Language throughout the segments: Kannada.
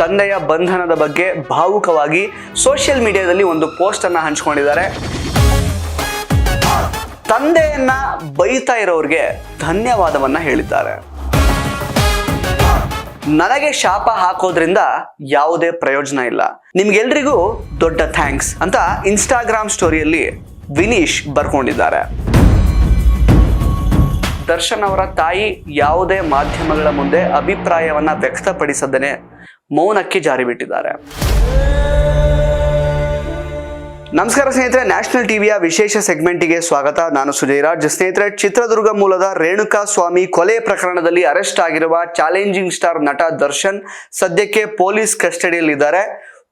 ತಂದೆಯ ಬಂಧನದ ಬಗ್ಗೆ ಭಾವುಕವಾಗಿ ಸೋಷಿಯಲ್ ಮೀಡಿಯಾದಲ್ಲಿ ಒಂದು ಪೋಸ್ಟ್ ಅನ್ನ ಹಂಚಿಕೊಂಡಿದ್ದಾರೆ. ತಂದೆಯನ್ನ ಬೈತಾ ಇರೋರಿಗೆ ಧನ್ಯವಾದವನ್ನ ಹೇಳಿದ್ದಾರೆ. ನನಗೆ ಶಾಪ ಹಾಕೋದ್ರಿಂದ ಯಾವುದೇ ಪ್ರಯೋಜನ ಇಲ್ಲ, ನಿಮ್ಗೆಲ್ರಿಗೂ ದೊಡ್ಡ ಥ್ಯಾಂಕ್ಸ್ ಅಂತ ಇನ್ಸ್ಟಾಗ್ರಾಮ್ ಸ್ಟೋರಿಯಲ್ಲಿ ವಿನೀಶ್ ಬರ್ಕೊಂಡಿದ್ದಾರೆ. ದರ್ಶನ್ ಅವರ ತಾಯಿ ಯಾವುದೇ ಮಾಧ್ಯಮಗಳ ಮುಂದೆ ಅಭಿಪ್ರಾಯವನ್ನ ವ್ಯಕ್ತಪಡಿಸದೇನೆ ಮೌನಕ್ಕೆ ಜಾರಿ ಬಿಟ್ಟಿದ್ದಾರೆ. ನಮಸ್ಕಾರ ಸ್ನೇಹಿತರೆ, ನ್ಯಾಷನಲ್ ಟಿವಿಯ ವಿಶೇಷ ಸೆಗ್ಮೆಂಟಿಗೆ ಸ್ವಾಗತ. ನಾನು ಸುಜಯರಾಜ್. ಸ್ನೇಹಿತರೆ, ಚಿತ್ರದುರ್ಗ ಮೂಲದ ರೇಣುಕಾ ಸ್ವಾಮಿ ಕೊಲೆ ಪ್ರಕರಣದಲ್ಲಿ ಅರೆಸ್ಟ್ ಆಗಿರುವ ಚಾಲೆಂಜಿಂಗ್ ಸ್ಟಾರ್ ನಟ ದರ್ಶನ್ ಸದ್ಯಕ್ಕೆ ಪೊಲೀಸ್ ಕಸ್ಟಡಿಯಲ್ಲಿದ್ದಾರೆ.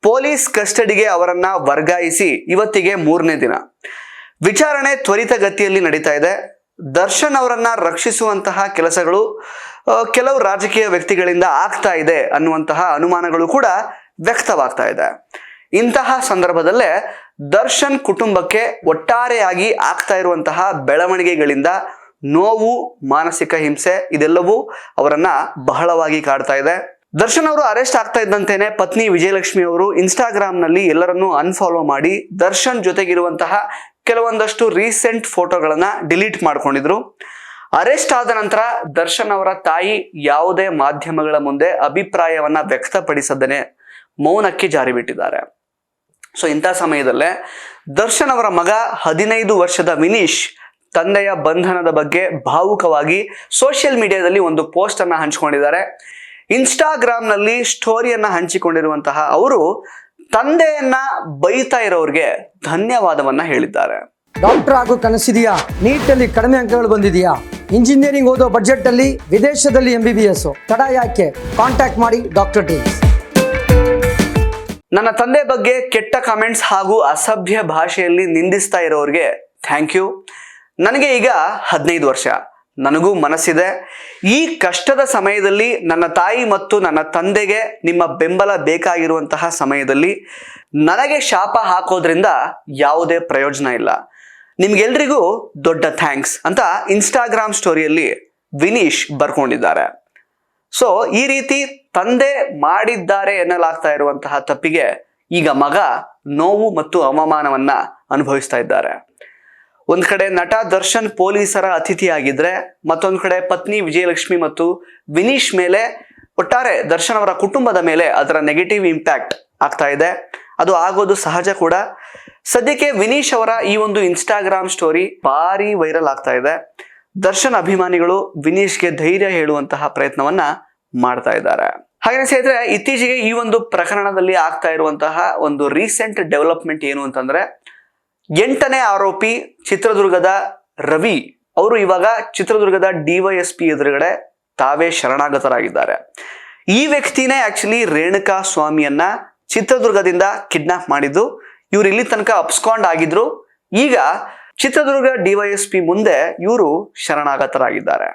ಪೊಲೀಸ್ ಕಸ್ಟಡಿಗೆ ಅವರನ್ನ ವರ್ಗಾಯಿಸಿ ಇವತ್ತಿಗೆ 3ನೇ ದಿನ. ವಿಚಾರಣೆ ತ್ವರಿತಗತಿಯಲ್ಲಿ ನಡೀತಾ ಇದೆ. ದರ್ಶನ್ ಅವರನ್ನ ರಕ್ಷಿಸುವಂತಹ ಕೆಲಸಗಳು ಕೆಲವು ರಾಜಕೀಯ ವ್ಯಕ್ತಿಗಳಿಂದ ಆಗ್ತಾ ಇದೆ ಅನ್ನುವಂತಹ ಅನುಮಾನಗಳು ಕೂಡ ವ್ಯಕ್ತವಾಗ್ತಾ ಇದೆ. ಇಂತಹ ಸಂದರ್ಭದಲ್ಲೇ ದರ್ಶನ್ ಕುಟುಂಬಕ್ಕೆ ಒಟ್ಟಾರೆಯಾಗಿ ಆಗ್ತಾ ಇರುವಂತಹ ಬೆಳವಣಿಗೆಗಳಿಂದ ನೋವು, ಮಾನಸಿಕ ಹಿಂಸೆ ಇದೆಲ್ಲವೂ ಅವರನ್ನ ಬಹಳವಾಗಿ ಕಾಡ್ತಾ ಇದೆ. ದರ್ಶನ್ ಅವರು ಅರೆಸ್ಟ್ ಆಗ್ತಾ ಇದ್ದಂತೆಯೇ ಪತ್ನಿ ವಿಜಯಲಕ್ಷ್ಮಿ ಅವರು ಇನ್ಸ್ಟಾಗ್ರಾಮ್ ನಲ್ಲಿ ಎಲ್ಲರನ್ನೂ ಅನ್ಫಾಲೋ ಮಾಡಿ ದರ್ಶನ್ ಜೊತೆಗಿರುವಂತಹ ಕೆಲವೊಂದಷ್ಟು ರೀಸೆಂಟ್ ಫೋಟೋಗಳನ್ನ ಡಿಲೀಟ್ ಮಾಡ್ಕೊಂಡಿದ್ರು. ಅರೆಸ್ಟ್ ಆದ ನಂತರ ದರ್ಶನ್ ಅವರ ತಾಯಿ ಯಾವುದೇ ಮಾಧ್ಯಮಗಳ ಮುಂದೆ ಅಭಿಪ್ರಾಯವನ್ನ ವ್ಯಕ್ತಪಡಿಸದೇನೆ ಮೌನಕ್ಕೆ ಜಾರಿ ಬಿಟ್ಟಿದ್ದಾರೆ. ಸೊ ಇಂಥ ಸಮಯದಲ್ಲೇ ದರ್ಶನ್ ಅವರ ಮಗ 15 ವರ್ಷದ ವಿನೀಶ್ ತಂದೆಯ ಬಂಧನದ ಬಗ್ಗೆ ಭಾವುಕವಾಗಿ ಸೋಷಿಯಲ್ ಮೀಡಿಯಾದಲ್ಲಿ ಒಂದು ಪೋಸ್ಟ್ ಅನ್ನ ಹಂಚಿಕೊಂಡಿದ್ದಾರೆ. ಇನ್ಸ್ಟಾಗ್ರಾಮ್ ನಲ್ಲಿ ಸ್ಟೋರಿಯನ್ನ ಹಂಚಿಕೊಂಡಿರುವಂತಹ ಅವರು ತಂದೆಯನ್ನ ಬೈತಾ ಇರೋರಿಗೆ ಧನ್ಯವಾದವನ್ನ ಹೇಳಿದ್ದಾರೆ. ಡಾಕ್ಟರ್ ಆಗೋ ಕನಸಿದೆಯಾ? ನೀಟಲ್ಲಿ ಕಡಿಮೆ ಅಂಕಗಳು ಬಂದಿದೆಯಾ? ಇಂಜಿನಿಯರಿಂಗ್ ಓದೋ ಬಜೆಟ್ ಅಲ್ಲಿ ವಿದೇಶದಲ್ಲಿ MBBS ತಡ ಯಾಕೆ? ಕಾಂಟ್ಯಾಕ್ಟ್ ಮಾಡಿ ಡಾಕ್ಟರ್ ಟೀಮ್ಸ್. ನನ್ನ ತಂದೆ ಬಗ್ಗೆ ಕೆಟ್ಟ ಕಾಮೆಂಟ್ಸ್ ಹಾಗೂ ಅಸಭ್ಯ ಭಾಷೆಯಲ್ಲಿ ನಿಂದಿಸ್ತಾ ಇರೋರಿಗೆ ಥ್ಯಾಂಕ್ ಯು. ನನಗೆ ಈಗ 15 ವರ್ಷ. ನನಗೂ ಮನಸ್ಸಿದೆ. ಈ ಕಷ್ಟದ ಸಮಯದಲ್ಲಿ ನನ್ನ ತಾಯಿ ಮತ್ತು ನನ್ನ ತಂದೆಗೆ ನಿಮ್ಮ ಬೆಂಬಲ ಬೇಕಾಗಿರುವಂತಹ ಸಮಯದಲ್ಲಿ ನನಗೆ ಶಾಪ ಹಾಕೋದ್ರಿಂದ ಯಾವುದೇ ಪ್ರಯೋಜನ ಇಲ್ಲ, ನಿಮ್ಗೆಲ್ರಿಗೂ ದೊಡ್ಡ ಥ್ಯಾಂಕ್ಸ್ ಅಂತ ಇನ್ಸ್ಟಾಗ್ರಾಮ್ ಸ್ಟೋರಿಯಲ್ಲಿ ವಿನೀಶ್ ಬರ್ಕೊಂಡಿದ್ದಾರೆ. ಸೊ ಈ ರೀತಿ ತಂದೆ ಮಾಡಿದ್ದಾರೆ ಎನ್ನಲಾಗ್ತಾ ಇರುವಂತಹ ತಪ್ಪಿಗೆ ಈಗ ಮಗ ನೋವು ಮತ್ತು ಅವಮಾನವನ್ನ ಅನುಭವಿಸ್ತಾ ಇದ್ದಾರೆ. ಒಂದ್ ಕಡೆ ನಟ ದರ್ಶನ್ ಪೊಲೀಸರ ಅತಿಥಿಯಾಗಿದ್ರೆ, ಮತ್ತೊಂದ್ ಕಡೆ ಪತ್ನಿ ವಿಜಯಲಕ್ಷ್ಮಿ ಮತ್ತು ವಿನೀಶ್ ಮೇಲೆ, ಒಟ್ಟಾರೆ ದರ್ಶನ್ ಅವರ ಕುಟುಂಬದ ಮೇಲೆ ಅದರ ನೆಗೆಟಿವ್ ಇಂಪ್ಯಾಕ್ಟ್ ಆಗ್ತಾ ಇದೆ. ಅದು ಆಗೋದು ಸಹಜ ಕೂಡ. ಸದ್ಯಕ್ಕೆ ವಿನೀಶ್ ಅವರ ಈ ಒಂದು ಇನ್ಸ್ಟಾಗ್ರಾಮ್ ಸ್ಟೋರಿ ಭಾರಿ ವೈರಲ್ ಆಗ್ತಾ ಇದೆ. ದರ್ಶನ್ ಅಭಿಮಾನಿಗಳು ವಿನೀಶ್ಗೆ ಧೈರ್ಯ ಹೇಳುವಂತಹ ಪ್ರಯತ್ನವನ್ನ ಮಾಡ್ತಾ ಇದ್ದಾರೆ. ಹಾಗೆ ಸ್ನೇಹಿತರೆ, ಇತ್ತೀಚೆಗೆ ಈ ಒಂದು ಪ್ರಕರಣದಲ್ಲಿ ಆಗ್ತಾ ಇರುವಂತಹ ಒಂದು ರೀಸೆಂಟ್ ಡೆವಲಪ್ಮೆಂಟ್ ಏನು ಅಂತಂದ್ರೆ, 8ನೇ ಆರೋಪಿ ಚಿತ್ರದುರ್ಗದ ರವಿ ಅವರು ಇವಾಗ ಚಿತ್ರದುರ್ಗದ DYSP ಎದುರುಗಡೆ ತಾವೇ ಶರಣಾಗತರಾಗಿದ್ದಾರೆ. ಈ ವ್ಯಕ್ತಿನೇ ಆಕ್ಚುಲಿ ರೇಣುಕಾ ಸ್ವಾಮಿಯನ್ನ ಚಿತ್ರದುರ್ಗದಿಂದ ಕಿಡ್ನಾಪ್ ಮಾಡಿದ್ದು. ಇವ್ರು ಇಲ್ಲಿ ತನಕ ಅಬ್ಸ್ಕಾಂಡ್ ಆಗಿದ್ರು. ಈಗ ಚಿತ್ರದುರ್ಗ DYSP ಮುಂದೆ ಇವರು ಶರಣಾಗತರಾಗಿದ್ದಾರೆ.